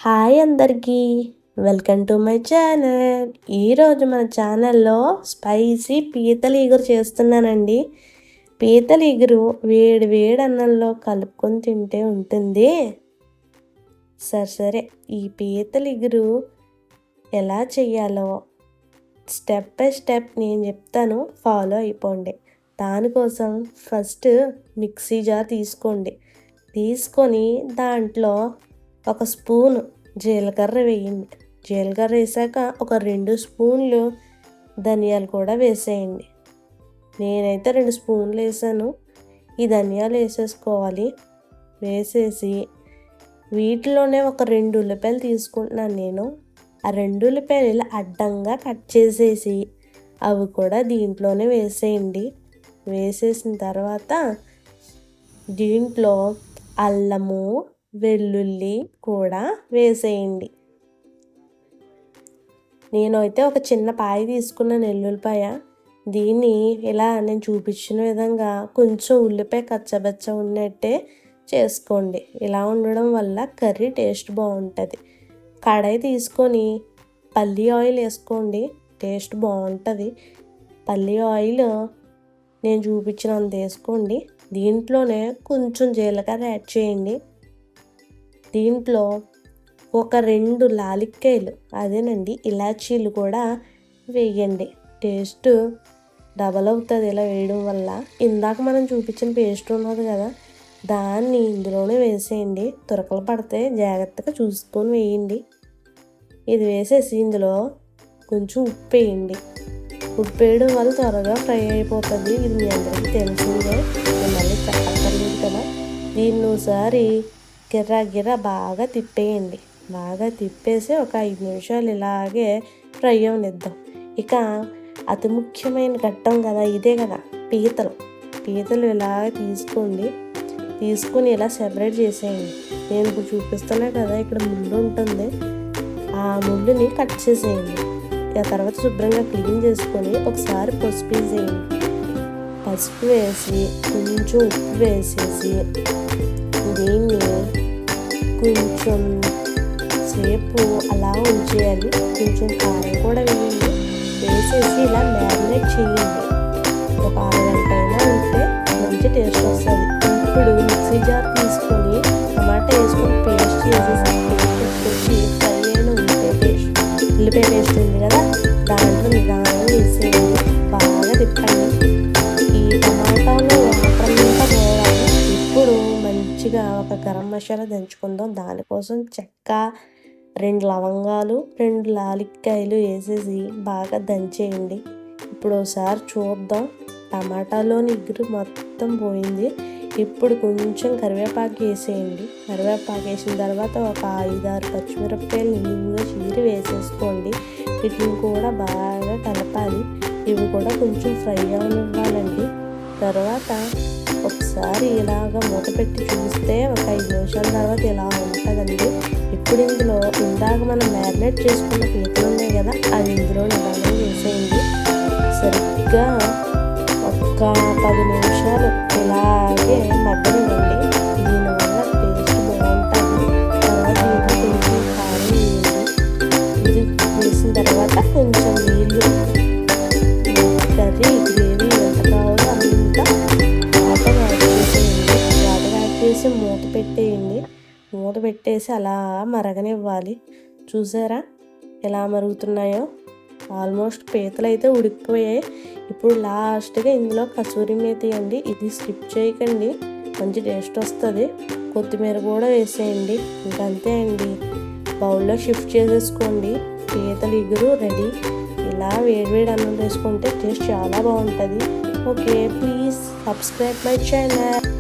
Hi అందరికీ, welcome to my channel. ఈరోజు మన ఛానల్లో స్పైసీ పీతల ఇగురు చేస్తున్నానండి. పీతల ఇగురు వేడి వేడి అన్నంలో కలుపుకొని తింటే ఉంటుంది. సరే ఈ పీతల ఇగురు ఎలా చేయాలో స్టెప్ బై స్టెప్ నేను చెప్తాను, ఫాలో అయిపోండి. దానికోసం ఫస్ట్ మిక్సీ జార్ తీసుకొని దాంట్లో ఒక స్పూన్ జీలకర్ర వేయండి. జీలకర్ర వేసాక ఒక 2 స్పూన్లు ధనియాలు కూడా వేసేయండి. నేనైతే 2 స్పూన్లు వేసాను. ఈ ధనియాలు వేసేసుకోవాలి. వేసేసి వీటిలోనే ఒక 2 ఉల్లిపాయలు తీసుకుంటున్నాను నేను. ఆ 2 ఉల్లిపాయలు ఇలా అడ్డంగా కట్ చేసేసి అవి కూడా దీంట్లోనే వేసేయండి. వేసేసిన తర్వాత దీంట్లో అల్లము వెల్లుల్లి కూడా వేసేయండి. నేనైతే ఒక చిన్న పాయ తీసుకున్నాను, ఎల్లుల్లిపాయ. దీన్ని ఇలా నేను చూపించిన విధంగా కొంచెం ఉల్లిపాయ కచ్చబెచ్చ ఉన్నట్టే చేసుకోండి. ఇలా ఉండడం వల్ల కర్రీ టేస్ట్ బాగుంటుంది. కడాయి తీసుకొని పల్లి ఆయిల్ వేసుకోండి, టేస్ట్ బాగుంటుంది. పల్లి ఆయిల్ నేను చూపించినంత వేసుకోండి. దీంట్లోనే కొంచెం జీలకర్ర యాడ్ చేయండి. దీంట్లో ఒక 2 లాలిక్కాయలు, అదేనండి ఇలాచీలు కూడా వేయండి. టేస్ట్ డబల్ అవుతుంది ఇలా వేయడం వల్ల. ఇందాక మనం చూపించిన పేస్ట్ ఉన్నది కదా, దాన్ని ఇందులోనే వేసేయండి. తురకలు పడితే జాగ్రత్తగా చూసుకొని వేయండి. ఇది వేసేసి ఇందులో కొంచెం ఉప్పు వేయండి. ఉప్పు వేయడం వల్ల త్వరగా ఫ్రై అయిపోతుంది. ఇది మీ అందరికీ తెలిసిందే, మళ్ళీ చెప్పక్కర్లేదు కదా. దీన్ని ఒకసారి గిర్రా బాగా తిప్పేయండి. బాగా తిప్పేసి ఒక 5 నిమిషాలు ఇలాగే ఫ్రై అవనిద్దాం. ఇక అతి ముఖ్యమైన ఘట్టం కదా, ఇదే కదా పీతలు ఇలా తీసుకొని ఇలా సెపరేట్ చేసేయండి. నేను ఇప్పుడు చూపిస్తున్నా కదా, ఇక్కడ ముళ్ళు ఉంటుంది, ఆ ముళ్ళుని కట్ చేసేయండి. ఆ తర్వాత శుభ్రంగా క్లీన్ చేసుకొని ఒకసారి పసుపు వేసేయండి. పసుపు వేసి కొంచెం ఉప్పు వేసేసి దీన్ని కొంచెం సేపు అలా ఉంచేయాలి. కొంచెం కారం కూడా వేయండి. వేసేసి ఇలా మ్యారినేట్ చేయండి. ఒక 6 గంటల అయినా ఉంటే మంచి టేస్ట్ వస్తుంది. ఇప్పుడు మిక్సీ జార్ తీసుకొని టమాటా వేసుకొని పేస్ట్ చేసేసి ఫ్రై అయిన ఉల్లిపాయ పేస్ట్ ఉంది కదా, దాంట్లో నిదానంగా వేసేయండి. బాగా తిప్పండి. ఈ టమాటాలో వాటర్ అంతా పోవాలి. ఇప్పుడు మంచిగా ఒక గరం మసాలా దంచుకుందాం. దానికోసం చెక్క, 2 లవంగాలు, 2 లాలిక్కాయలు వేసేసి బాగా దంచేయండి. ఇప్పుడు ఒకసారి చూద్దాం. టమాటాలోని ఇగురు మొత్తం పోయింది. ఇప్పుడు కొంచెం కరివేపాకు వేసేయండి. కరివేపాకు వేసిన తర్వాత ఒక 5-6 పచ్చిమిరపకాయలు నిలువుగా చీరి వేసేసుకోండి. వీటిని కూడా బాగా కలపాలి. ఇవి కూడా కొంచెం ఫ్రై అవనివ్వాలండి. తర్వాత ఒకసారి ఇలాగ మూత పెట్టి చూస్తే ఒక 5 నిమిషాల తర్వాత ఇలా ఉంటుందండి. ఇప్పుడు ఇందులో ఇందాక మనం మ్యారినేట్ చేసుకున్న పీతలు ఉన్నాయి కదా, అవి ఇందులో నిదానంగా వేసేయండి. సరిగ్గా ఒక 10 నిమిషాలు ఇలాగే మగ్గనివ్వండి. దీనివల్ల టేస్ట్ బాగుంటుంది. తర్వాత ఇంకా కొంచెం కారం వేయండి. ఇది వేసిన తర్వాత కొంచెం నీళ్ళు, కర్రీ గ్రేవీ ఎంత కావాలో అంతా వాటర్ యాడ్ చేసేయండి. వాటర్ యాడ్ చేసి మూత పెట్టేసి అలా మరగనివ్వాలి. చూసారా ఎలా మరుగుతున్నాయో? ఆల్మోస్ట్ పీతలు అయితే ఉడికిపోయాయి. ఇప్పుడు లాస్ట్గా ఇందులో కసూరి మేతి అండి, ఇది స్కిప్ చేయకండి, మంచి టేస్ట్ వస్తుంది. కొత్తిమీర కూడా వేసేయండి. ఇంకంతే అండి, బౌల్లో షిఫ్ట్ చేసేసుకోండి. పీతల ఇగురు రెడీ. ఇలా వేడివేడి అన్నం వేసుకుంటే టేస్ట్ చాలా బాగుంటుంది. Okay, please subscribe my channel.